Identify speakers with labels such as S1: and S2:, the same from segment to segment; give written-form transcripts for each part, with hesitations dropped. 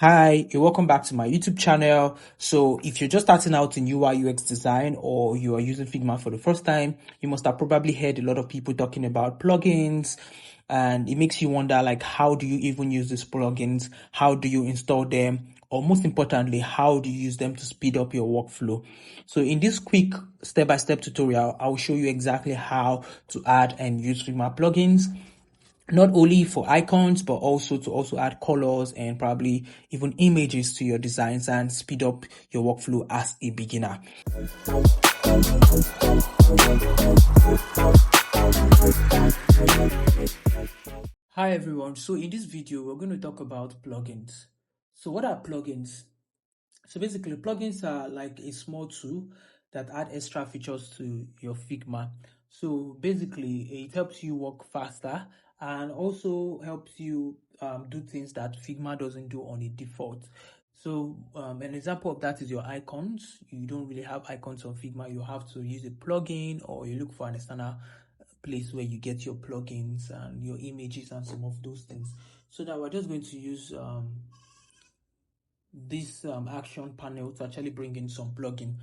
S1: Hi, and welcome back to my YouTube channel. So if you're just starting out in UI UX design or you are using Figma for the first time, you must have probably heard a lot of people talking about plugins, and it makes you wonder, like, how do you even use these plugins? How do you install them? Or most importantly, how do you use them to speed up your workflow? So in this quick step-by-step tutorial, I will show you exactly how to add and use Figma plugins, not only for icons but also to add colors and probably even images to your designs and speed up your workflow as a beginner. Hi everyone, so in this video we're going to talk about plugins. So what are plugins? So basically, plugins are like a small tool that add extra features to your Figma. So basically, it helps you work faster and also helps you do things that Figma doesn't do on a default. So an example of that is your icons. You don't really have icons on Figma. You have to use a plugin or you look for an external place where you get your plugins and your images and some of those things. So now we're just going to use this action panel to actually bring in some plugins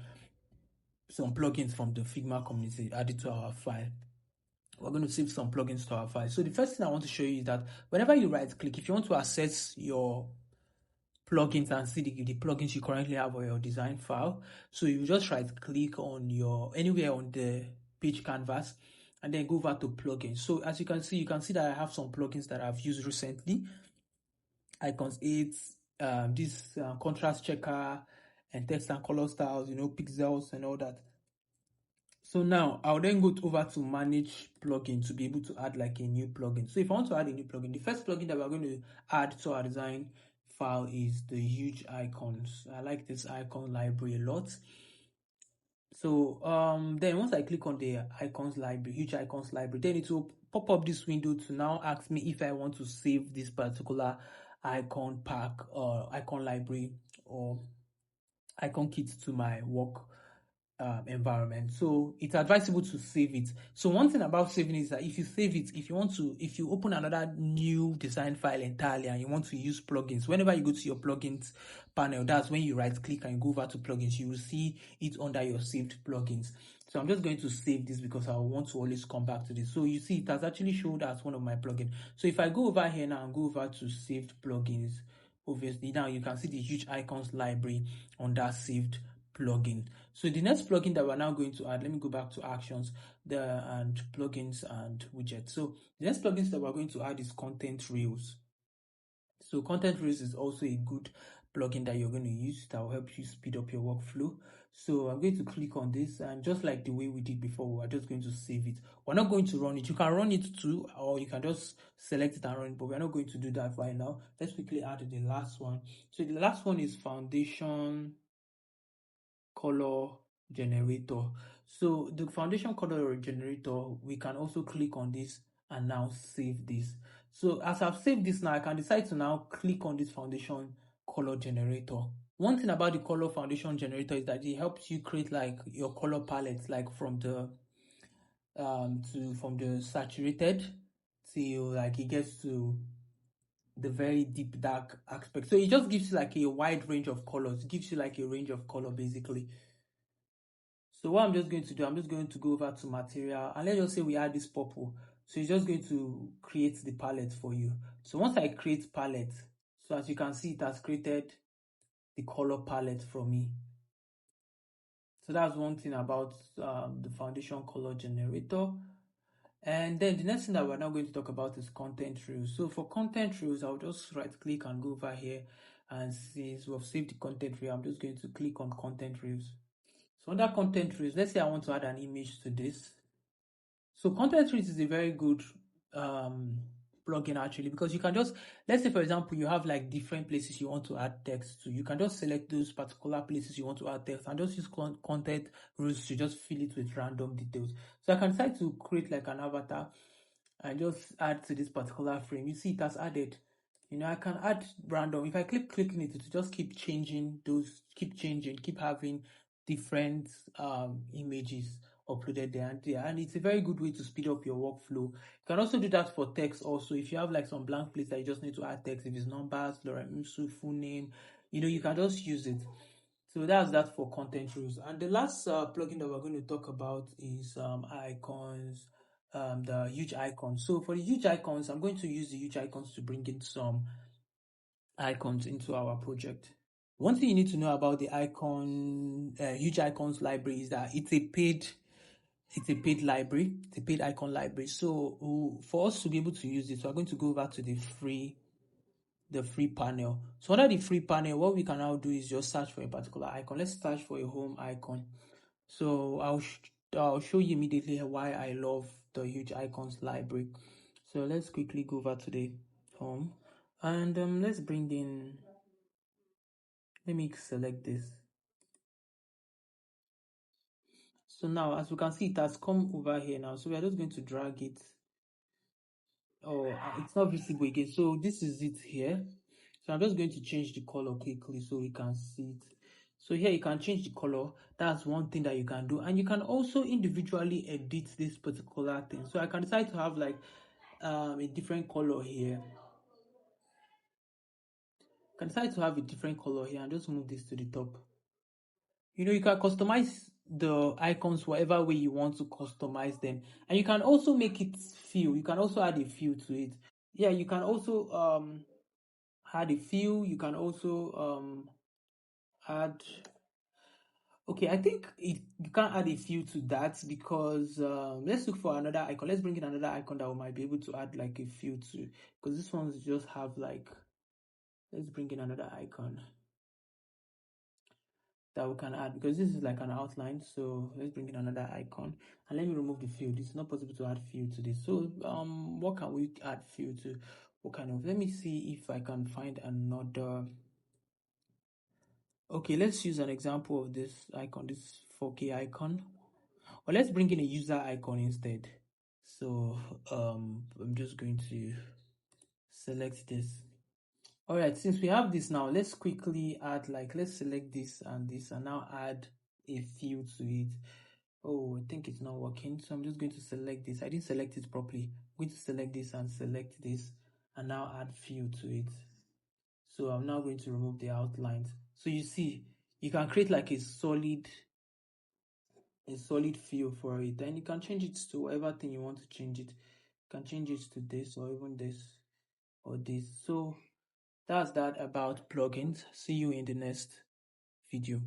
S1: from the Figma community, add it to our file. We're going to save some plugins to our file. So the first thing I want to show you is that whenever you right click, if you want to access your plugins and see the plugins you currently have on your design file, so you just right click on your anywhere on the page canvas and then go over to plugins. So as you can see that I have some plugins that I've used recently. Icons 8, this contrast checker and text and color styles, pixels and all that. So now I'll then go over to manage plugin to be able to add like a new plugin. So if I want to add a new plugin, the first plugin that we're going to add to our design file is the huge icons. I like this icon library a lot. So then once I click on the icons library, huge icons library, then it will pop up this window to now ask me if I want to save this particular icon pack or icon library or icon kit to my work environment. So it's advisable to save it. So one thing about saving is that if you save it, if you open another new design file entirely and you want to use plugins, whenever you go to your plugins panel, that's when you right click and go over to plugins, you will see it under your saved plugins. So I'm just going to save this because I want to always come back to this. So you see it has actually showed as one of my plugins. So if I go over here now and go over to saved plugins, obviously now you can see the huge icons library under saved plugin. So the next plugin that we're now going to add, let me go back to actions and plugins and widgets. So the next plugins that we're going to add is content reels. So content reels is also a good plugin that you're going to use that will help you speed up your workflow. So I'm going to click on this, and just like the way we did before, we're just going to save it. We're not going to run it. You can run it too, or you can just select it and run it, but we're not going to do that right now. Let's quickly add the last one. So the last one is foundation color generator. So the foundation color generator, we can also click on this and now save this. So as I've saved this now, I can decide to now click on this foundation color generator. One thing about the color foundation generator is that it helps you create like your color palette, like from the saturated till like it gets to the very deep dark aspect. So it just gives you like a wide range of colors. It gives you like a range of color basically. So what I'm just going to do, I'm just going to go over to material and let's just say we add this purple. So it's just going to create the palette for you. So once I create palette, so as you can see, it has created the color palette for me. So that's one thing about the foundation color generator. And then the next thing that we're now going to talk about is content reels. So for content reels, I'll just right click and go over here, and since we've saved the content reel, I'm just going to click on content reels. So under content reels, let's say I want to add an image to this. So content reels is a very good plugin actually, because you can just, let's say for example, you have like different places you want to add text to. You can just select those particular places you want to add text and just use content reels to just fill it with random details. So I can decide to create like an avatar and just add to this particular frame. You see it has added. I can add random. If I keep clicking it, it will just keep changing, keep having different images uploaded there, and it's a very good way to speed up your workflow. You can also do that for text also. If you have like some blank place that you just need to add text, if it's numbers, Lorem Ipsum, full name, you can just use it. So that's that for content rules. And the last plugin that we're going to talk about is icons, the huge icons. So for the huge icons, I'm going to use the huge icons to bring in some icons into our project. One thing you need to know about the huge icons library is that it's a paid library. It's a paid icon library. So for us to be able to use this, we're going to go over to the free panel. So under the free panel, what we can now do is just search for a particular icon. Let's search for a home icon. So I'll show you immediately why I love the huge icons library. So let's quickly go over to the home, and let's bring in. Let me select this. So now, as you can see, it has come over here now. So we are just going to drag it. Oh, it's not visible again. So this is it here. So I'm just going to change the color quickly so we can see it. So here you can change the color. That's one thing that you can do. And you can also individually edit this particular thing. So I can decide to have like a different color here. I can decide to have a different color here and just move this to the top. You can customize the icons whatever way you want to customize them. And you can also make it fill. You can also add a fill to it. Yeah, you can also add a fill. You can also add. Okay, I think you can't add a fill to that because let's look for another icon. Let's bring in another icon that we might be able to add like a fill to, because this one's just have like. Let's bring in another icon that we can add, because this is like an outline. So let's bring in another icon and let me remove the field. It's not possible to add field to this. So what can we add field to? What kind of, let me see if I can find another. Okay, let's use an example of this icon, this 4K icon, or let's bring in a user icon instead. So I'm just going to select this. All right, since we have this now, let's quickly add, like, let's select this and now add a field to it. Oh, I think it's not working. So I'm just going to select this. I didn't select it properly. I'm going to select this and select this and now add field to it. So I'm now going to remove the outlines. So you see, you can create like a solid field for it. And you can change it to whatever thing you want to change it. You can change it to this or even this or this. So that's that about plugins. See you in the next video.